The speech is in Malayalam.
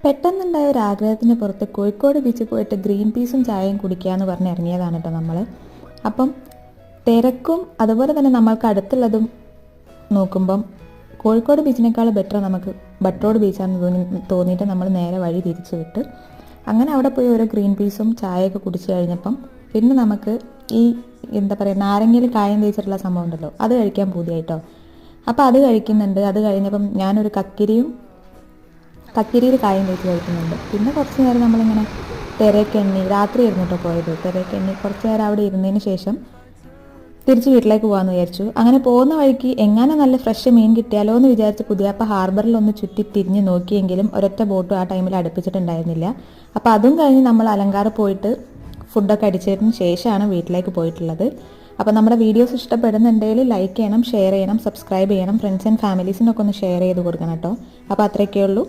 പെട്ടെന്നുണ്ടായ ഒരു ആഗ്രഹത്തിന് പുറത്ത് കോഴിക്കോട് ബീച്ചിൽ പോയിട്ട് ഗ്രീൻ പീസും ചായയും കുടിക്കാമെന്ന് പറഞ്ഞ് ഇറങ്ങിയതാണ് കേട്ടോ നമ്മൾ. അപ്പം തിരക്കും അതുപോലെ തന്നെ നമ്മൾക്ക് അടുത്തുള്ളതും നോക്കുമ്പം കോഴിക്കോട് ബീച്ചിനേക്കാൾ ബെറ്റർ നമുക്ക് ബട്ടോട് ബീച്ചാണെന്ന് തോന്നിയിട്ട് നമ്മൾ നേരെ വഴി തിരിച്ചു വിട്ട് അങ്ങനെ അവിടെ പോയി ഓരോ ഗ്രീൻ പീസും ചായയൊക്കെ കുടിച്ച് കഴിഞ്ഞപ്പം പിന്നെ നമുക്ക് ഈ എന്താ പറയുക നാരങ്ങയിൽ കായം തേച്ചിട്ടുള്ള സംഭവം ഉണ്ടല്ലോ, അത് കഴിക്കാൻ പൂതിയായിട്ടോ. അപ്പോൾ അത് കഴിക്കുന്നുണ്ട്. അത് കഴിഞ്ഞപ്പം ഞാനൊരു കക്കിരിയിൽ കായം തേച്ച് കഴിക്കുന്നുണ്ട്. പിന്നെ കുറച്ച് നേരം നമ്മളിങ്ങനെ തിരക്കെണ്ണി, രാത്രിയായിരുന്നു കേട്ടോ പോയത്, തിരക്കെണ്ണി കുറച്ച് നേരം അവിടെ ഇരുന്നതിന് ശേഷം തിരിച്ച് വീട്ടിലേക്ക് പോകാമെന്ന് വിചാരിച്ചു. അങ്ങനെ പോകുന്ന വഴിക്ക് എങ്ങനെ നല്ല ഫ്രഷ് മീൻ കിട്ടിയാലോ എന്ന് വിചാരിച്ച് പുതിയപ്പ ഹാർബറിലൊന്ന് ചുറ്റി തിരിഞ്ഞ് നോക്കിയെങ്കിലും ഒരൊറ്റ ബോട്ടും ആ ടൈമിൽ അടുപ്പിച്ചിട്ടുണ്ടായിരുന്നില്ല. അപ്പോൾ അതും കഴിഞ്ഞ് നമ്മൾ അലങ്കാറ് പോയിട്ട് ഫുഡൊക്കെ അടിച്ചതിന് ശേഷമാണ് വീട്ടിലേക്ക് പോയിട്ടുള്ളത്. അപ്പോൾ നമ്മുടെ വീഡിയോസ് ഇഷ്ടപ്പെടുന്നുണ്ടെങ്കിൽ ലൈക്ക് ചെയ്യണം, ഷെയർ ചെയ്യണം, സബ്സ്ക്രൈബ് ചെയ്യണം, ഫ്രണ്ട്സ് ആൻഡ് ഫാമിലീസിനൊക്കെ ഒന്ന് ഷെയർ ചെയ്ത് കൊടുക്കണം കേട്ടോ. അപ്പോൾ അത്രയൊക്കെ ഉള്ളൂ.